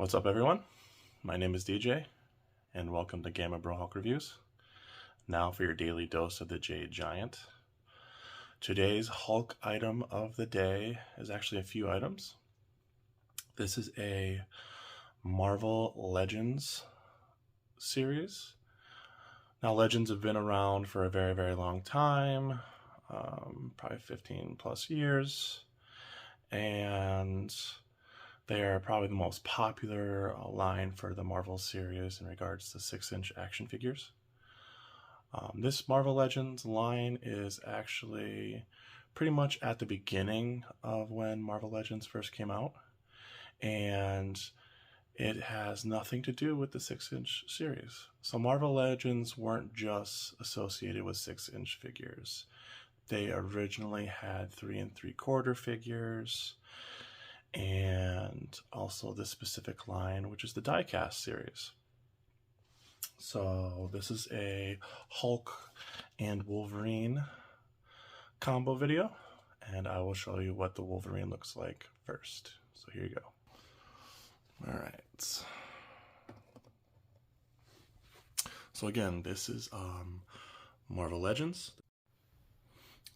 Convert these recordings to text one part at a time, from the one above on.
What's up, everyone? My name is DJ, and welcome to Gamma Bro Hulk Reviews. Now for your daily dose of the Jade Giant. Today's Hulk item of the day is actually a few items. This is a Marvel Legends series. Now, Legends have been around for a very, very long time, probably 15 plus years, and they are probably the most popular line for the Marvel series in regards to 6-inch action figures. This Marvel Legends line is actually pretty much at the beginning of when Marvel Legends first came out, and it has nothing to do with the 6-inch series. So Marvel Legends weren't just associated with 6-inch figures. They originally had 3 3/4 figures, and also this specific line, which is the Diecast series. So this is a Hulk and Wolverine combo video, and I will show you what the Wolverine looks like first. So here you go. All right. So again, this is Marvel Legends.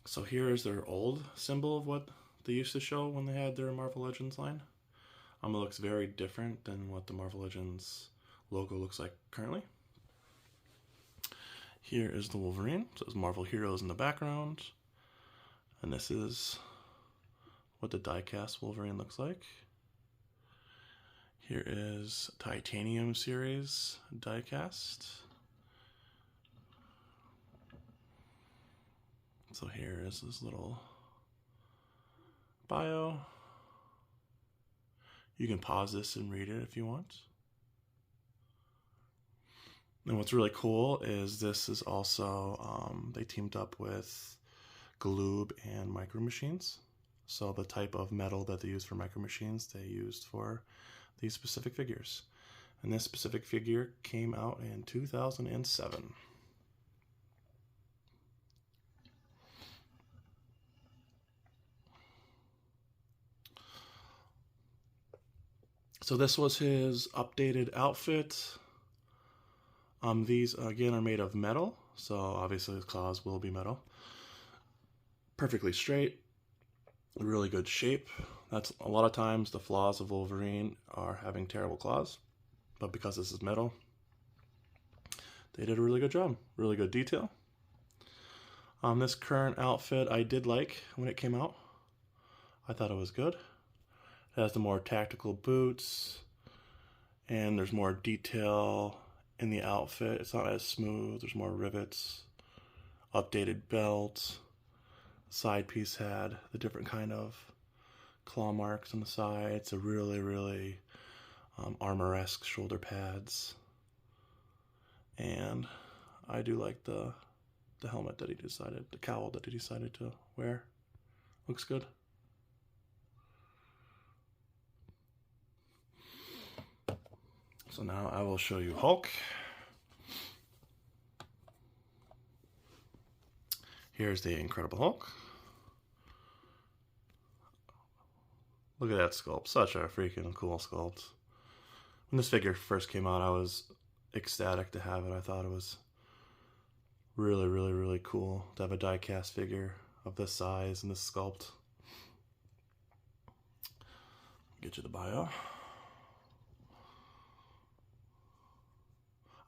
So here is their old symbol of what they used to show when they had their Marvel Legends line. It looks very different than what the Marvel Legends logo looks like currently. Here is the Wolverine. So there's Marvel Heroes in the background. And this is what the Diecast Wolverine looks like. Here is Titanium series Diecast. So here is this little bio. You can pause this and read it if you want. And what's really cool is this is also, they teamed up with Gloob and Micro Machines. So the type of metal that they use for Micro Machines, they used for these specific figures. And this specific figure came out in 2007. So this was his updated outfit. These again are made of metal, so obviously his claws will be metal. Perfectly straight, really good shape. That's a lot of times the flaws of Wolverine are having terrible claws, but because this is metal, they did a really good job. Really good detail. This current outfit I did like when it came out. I thought it was good. It has the more tactical boots, and there's more detail in the outfit. It's not as smooth. There's more rivets, updated belt. Side piece had the different kind of claw marks on the sides. A really armor-esque shoulder pads. And I do like the helmet that he decided, the cowl that he decided to wear. Looks good. So now I will show you Hulk. Here's the Incredible Hulk. Look at that sculpt. Such a freaking cool sculpt. When this figure first came out, I was ecstatic to have it. I thought it was really cool to have a die-cast figure of this size and this sculpt. Get you the bio.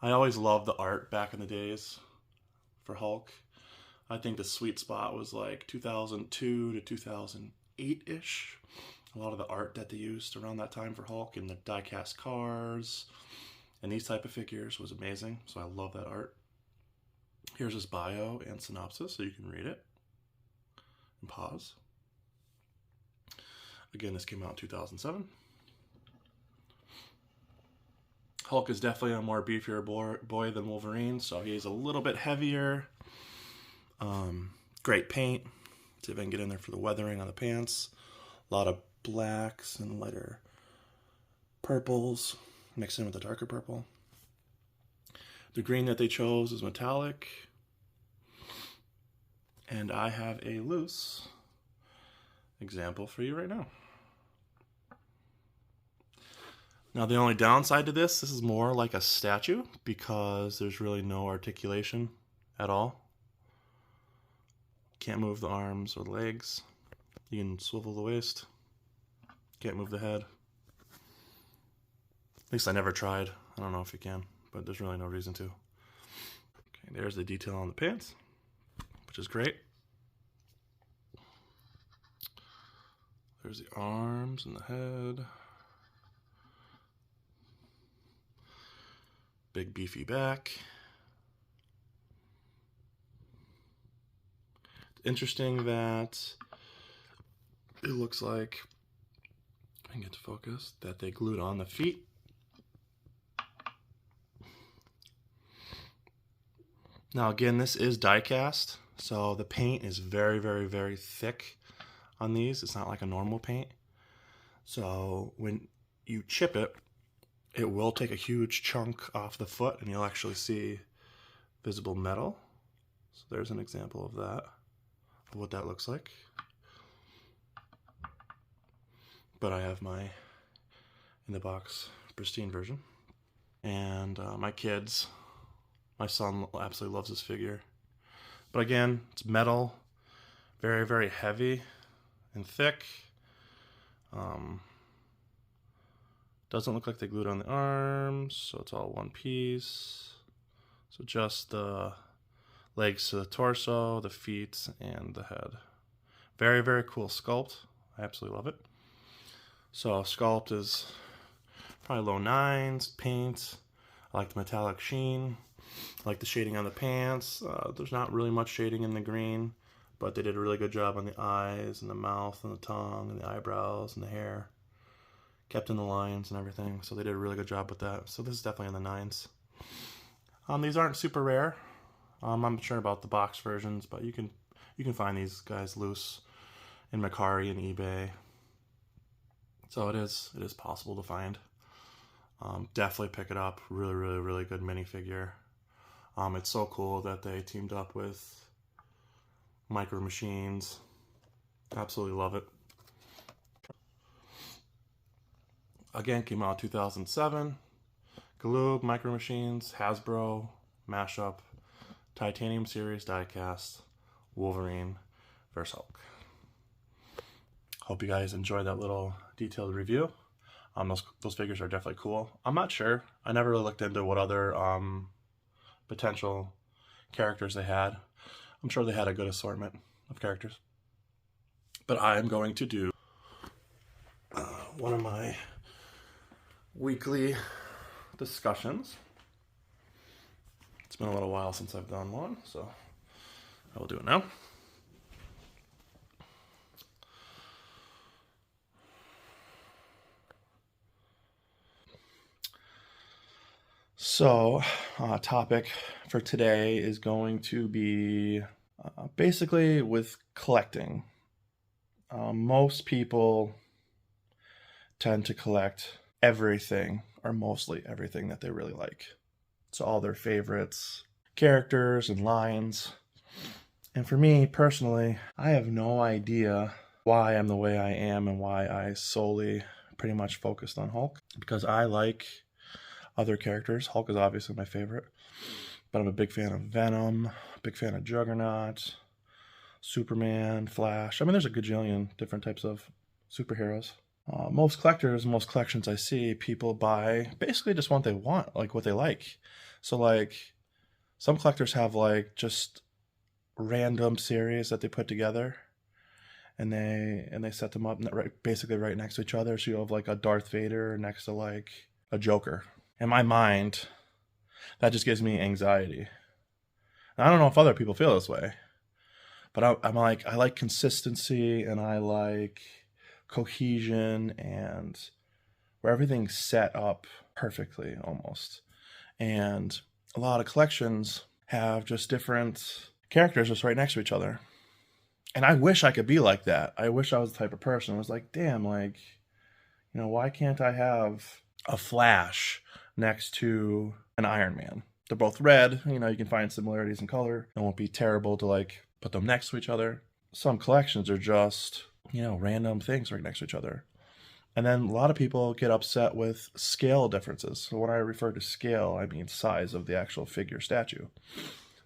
I always loved the art back in the days for Hulk. I think the sweet spot was like 2002 to 2008-ish. A lot of the art that they used around that time for Hulk and the die-cast cars and these type of figures was amazing. So I love that art. Here's his bio and synopsis so you can read it and pause. Again, this came out in 2007. Hulk is definitely a more beefier boy than Wolverine, so he's a little bit heavier. Great paint. See if I can get in there for the weathering on the pants. A lot of blacks and lighter purples mixed in with the darker purple. The green that they chose is metallic. And I have a loose example for you right now. Now the only downside to this is more like a statue because there's really no articulation at all. Can't move the arms or the legs. You can swivel the waist. Can't move the head. At least I never tried. I don't know if you can, but there's really no reason to. Okay, there's the detail on the pants, which is great. There's the arms and the head. Big beefy back. It's interesting that it looks like, I can get to focus, that they glued on the feet. Now again, this is die-cast, so the paint is very, very, very thick on these. It's not like a normal paint. So when you chip it, it will take a huge chunk off the foot and you'll actually see visible metal. So there's an example of that, of what that looks like. But I have my in the box pristine version. And my kids, my son absolutely loves this figure. But again, it's metal, very, very heavy and thick. Doesn't look like they glued on the arms, so it's all one piece. So just the legs to the torso, the feet, and the head. Very, very cool sculpt. I absolutely love it. So sculpt is probably low 9s, paint. I like the metallic sheen. I like the shading on the pants. There's not really much shading in the green, but they did a really good job on the eyes and the mouth and the tongue and the eyebrows and the hair. Kept in the lines and everything, so they did a really good job with that. So this is definitely in the 9s. These aren't super rare. I'm not sure about the box versions, but you can find these guys loose in Mercari and eBay. So it is possible to find. Definitely pick it up. Really, really, really good minifigure. It's so cool that they teamed up with Micro Machines. Absolutely love it. Again, came out in 2007. Galoob, Micro Machines, Hasbro, Mashup, Titanium Series Diecast, Wolverine vs. Hulk. Hope you guys enjoyed that little detailed review. Those figures are definitely cool. I'm not sure. I never really looked into what other potential characters they had. I'm sure they had a good assortment of characters. But I am going to do one of my weekly discussions. It's been a little while since I've done one, so I will do it now. So, topic for today is going to be basically with collecting. Most people tend to collect everything, or mostly everything that they really like. So all their favorites, characters and lines. And for me personally, I have no idea why I'm the way I am and why I solely pretty much focused on Hulk. Because I like other characters. Hulk is obviously my favorite. But I'm a big fan of Venom, big fan of Juggernaut, Superman, Flash. I mean, there's a gajillion different types of superheroes. Most collectors, most collections I see, people buy basically just what they want, like what they like. So like some collectors have like just random series that they put together and they set them up basically right next to each other. So you have like a Darth Vader next to like a Joker. In my mind, that just gives me anxiety. And I don't know if other people feel this way, but I'm like, I like consistency and I like cohesion and where everything's set up perfectly almost. And a lot of collections have just different characters just right next to each other. And I wish I could be like that. I wish I was the type of person who was like, damn, like, you know, why can't I have a Flash next to an Iron Man? They're both red, you know, you can find similarities in color. It won't be terrible to like put them next to each other. Some collections are just, you know, random things right next to each other. And then a lot of people get upset with scale differences. So when I refer to scale, I mean size of the actual figure statue.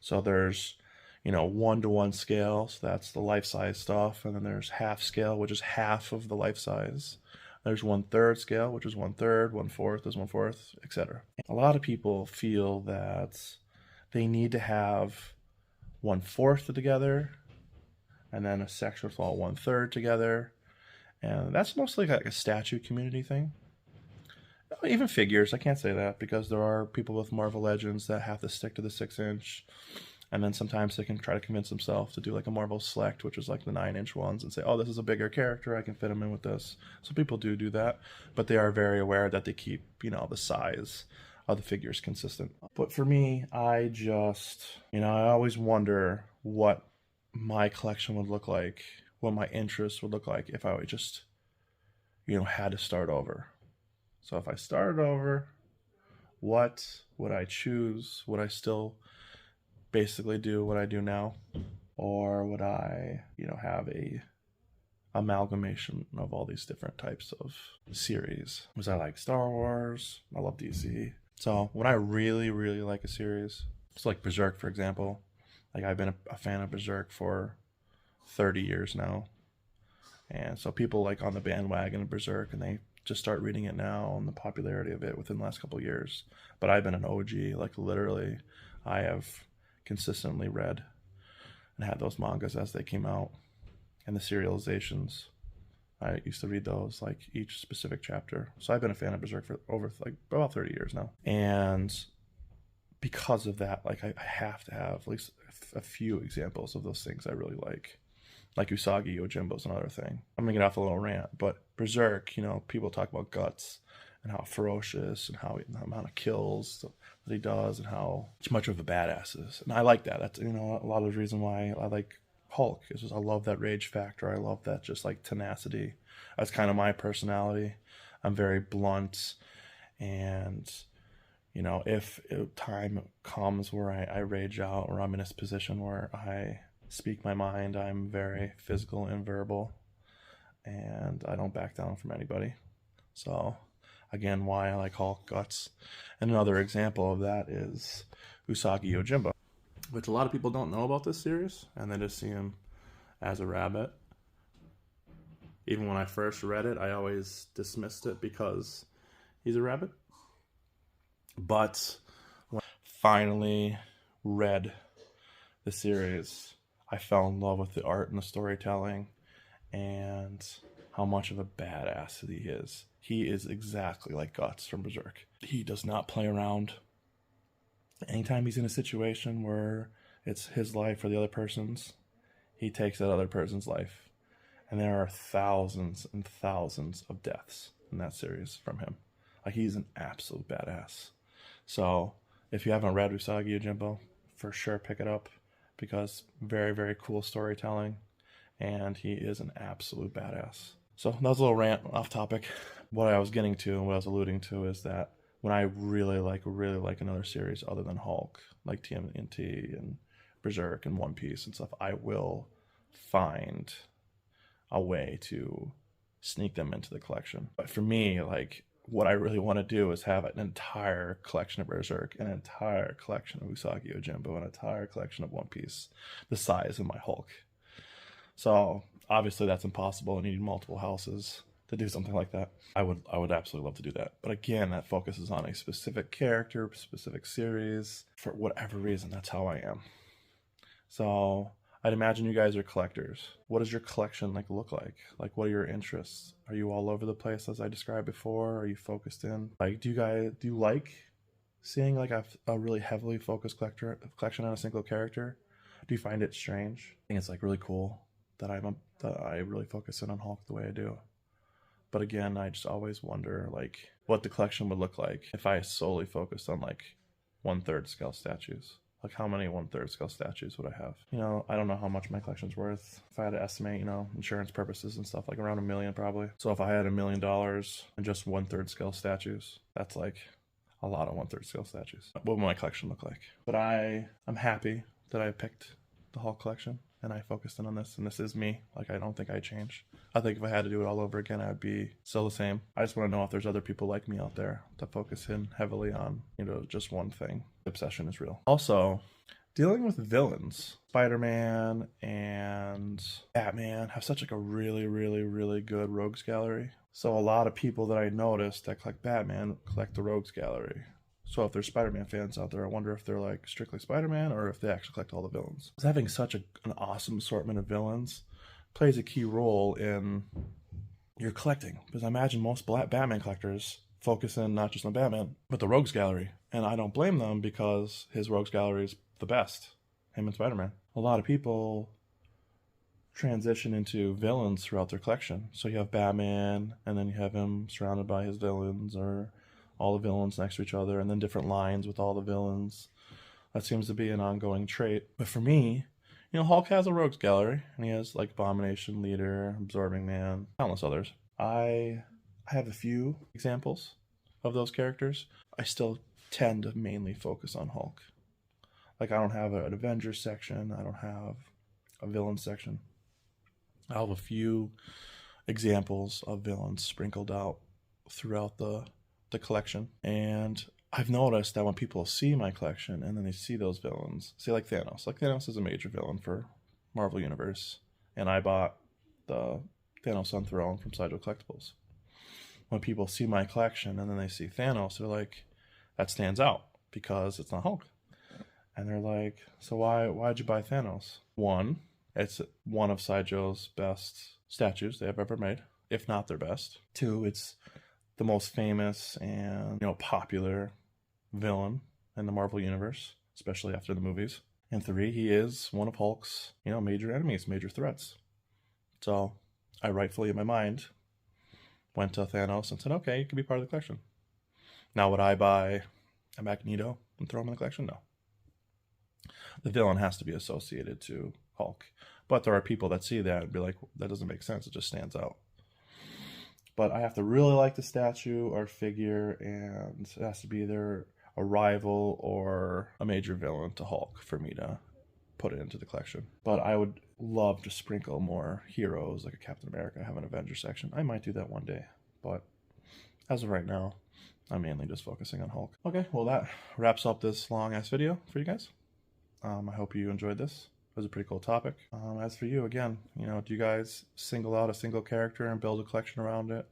So there's, 1-to-1 scale, so that's the life-size stuff. And then there's half scale, which is half of the life size. There's 1/3 scale, which is 1/3, 1/4 is 1/4, etc. A lot of people feel that they need to have 1/4 together, and then a section with all 1/3 together. And that's mostly like a statue community thing. Even figures, I can't say that, because there are people with Marvel Legends that have to stick to the 6-inch. And then sometimes they can try to convince themselves to do like a Marvel Select, which is like the 9-inch ones, and say, oh, this is a bigger character, I can fit him in with this. So people do that, but they are very aware that they keep, the size of the figures consistent. But for me, I just, I always wonder what my collection would look like, what my interests would look like if I would just, had to start over. So if I started over, what would I choose? Would I still basically do what I do now? Or would I, have a amalgamation of all these different types of series? Because I like Star Wars, I love DC. So when I really, really like a series, it's like Berserk, for example. Like I've been a fan of Berserk for 30 years now. And so people like on the bandwagon of Berserk, and they just start reading it now, and the popularity of it within the last couple of years. But I've been an OG, like literally, I have consistently read and had those mangas as they came out, and the serializations. I used to read those, like each specific chapter. So I've been a fan of Berserk for over like about 30 years now. And because of that, like I have to have at least a few examples of those things I really like. Like Usagi Yojimbo's another thing. I'm gonna get off a little rant, but Berserk, people talk about guts and how ferocious and how the amount of kills that he does and how much of a badass is. And I like that. That's, a lot of the reason why I like Hulk is just I love that rage factor. I love that just like tenacity. That's kind of my personality. I'm very blunt, and if time comes where I rage out, or I'm in this position where I speak my mind, I'm very physical and verbal, and I don't back down from anybody. So again, why I like Hulk guts. And another example of that is Usagi Yojimbo, which a lot of people don't know about this series, and they just see him as a rabbit. Even when I first read it, I always dismissed it because he's a rabbit. But when I finally read the series, I fell in love with the art and the storytelling and how much of a badass he is. He is exactly like Guts from Berserk. He does not play around. Anytime he's in a situation where it's his life or the other person's, he takes that other person's life. And there are thousands and thousands of deaths in that series from him. Like, he's an absolute badass. So if you haven't read Usagi Yojimbo, for sure pick it up, because very, very cool storytelling, and he is an absolute badass. So that was a little rant off topic. What I was getting to and what I was alluding to is that when I really like another series other than Hulk, like TMNT and Berserk and One Piece and stuff, I will find a way to sneak them into the collection. But for me, like, what I really want to do is have an entire collection of Berserk, an entire collection of Usagi Yojimbo, an entire collection of One Piece, the size of my Hulk. So obviously that's impossible. I need multiple houses to do something like that. I would absolutely love to do that. But again, that focuses on a specific character, specific series. For whatever reason, that's how I am. So I'd imagine you guys are collectors. What does your collection look like? Like, what are your interests? Are you all over the place as I described before? Are you focused in? Like, do you like seeing like a really heavily focused collection on a single character? Do you find it strange? I think it's like really cool that I really focus in on Hulk the way I do. But again, I just always wonder like what the collection would look like if I solely focused on like 1/3 scale statues. Like, how many 1/3 scale statues would I have? I don't know how much my collection's worth. If I had to estimate, insurance purposes and stuff, like around $1 million probably. So if I had $1 million and just 1/3 scale statues, that's like a lot of 1/3 scale statues. What would my collection look like? But I'm happy that I picked the Hulk collection, and I focused in on this, and this is me. Like, I don't think I changed. I think if I had to do it all over again, I would be still the same. I just want to know if there's other people like me out there that focus in heavily on, you know, just one thing. The obsession is real. Also, dealing with villains, Spider-Man and Batman have such like a really, really, really good rogues gallery. So a lot of people that I noticed that collect Batman collect the rogues gallery. So if there's Spider-Man fans out there, I wonder if they're like strictly Spider-Man or if they actually collect all the villains. Because having such an awesome assortment of villains plays a key role in your collecting. Because I imagine most Batman collectors focus in not just on Batman, but the rogues gallery. And I don't blame them because his rogues gallery is the best, him and Spider-Man. A lot of people transition into villains throughout their collection. So you have Batman, and then you have him surrounded by his villains, or all the villains next to each other, and then different lines with all the villains. That seems to be an ongoing trait. But for me, you know, Hulk has a rogues gallery, and he has like Abomination, Leader, Absorbing Man, countless others. I have a few examples of those characters. I still tend to mainly focus on Hulk. Like, I don't have an Avengers section. I don't have a villain section. I have a few examples of villains sprinkled out throughout the collection. And I've noticed that when people see my collection and then they see those villains, say like Thanos. Like, Thanos is a major villain for Marvel Universe. And I bought the Thanos on Throne from Sideshow Collectibles. When people see my collection and then they see Thanos, they're like, that stands out because it's not Hulk. And they're like, so why'd you buy Thanos? One, it's one of Sideshow's best statues they have ever made, if not their best. Two, it's the most famous and, you know, popular villain in the Marvel Universe, especially after the movies. And three, he is one of Hulk's, you know, major enemies, major threats. So I rightfully, in my mind, went to Thanos and said, okay, you can be part of the collection. Now, would I buy a Magneto and throw him in the collection? No. The villain has to be associated to Hulk. But there are people that see that and be like, that doesn't make sense. It just stands out. But I have to really like the statue or figure, and it has to be either a rival or a major villain to Hulk for me to put it into the collection. But I would love to sprinkle more heroes, like a Captain America, have an Avengers section. I might do that one day. But as of right now, I'm mainly just focusing on Hulk. Okay, well, that wraps up this long-ass video for you guys. I hope you enjoyed this. It was a pretty cool topic. As for you, again, you know, do you guys single out a single character and build a collection around it?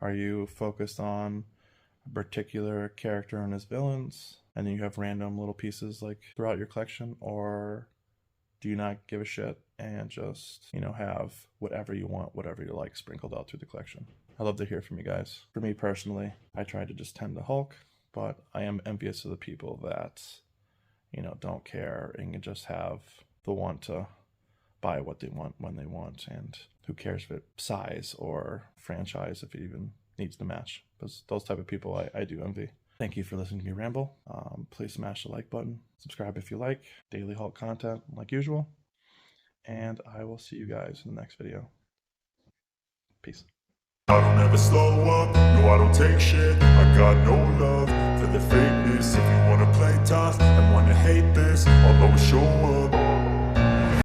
Are you focused on a particular character and his villains, and then you have random little pieces like throughout your collection? Or do you not give a shit and just, you know, have whatever you want, whatever you like sprinkled out through the collection? I'd love to hear from you guys. For me personally, I try to just tend to Hulk, but I am envious of the people that, you know, don't care and can just have the want to buy what they want when they want, and who cares if it's size or franchise, if it even needs to match. Because those type of people I do envy. Thank you for listening to me ramble. Please smash the like button, subscribe if you like, daily Hulk content like usual, and I will see you guys in the next video. Peace. I don't ever slow up, no I don't take shit. I got no love for the fakeness. If you wanna play tough and wanna hate this, I'll always show up.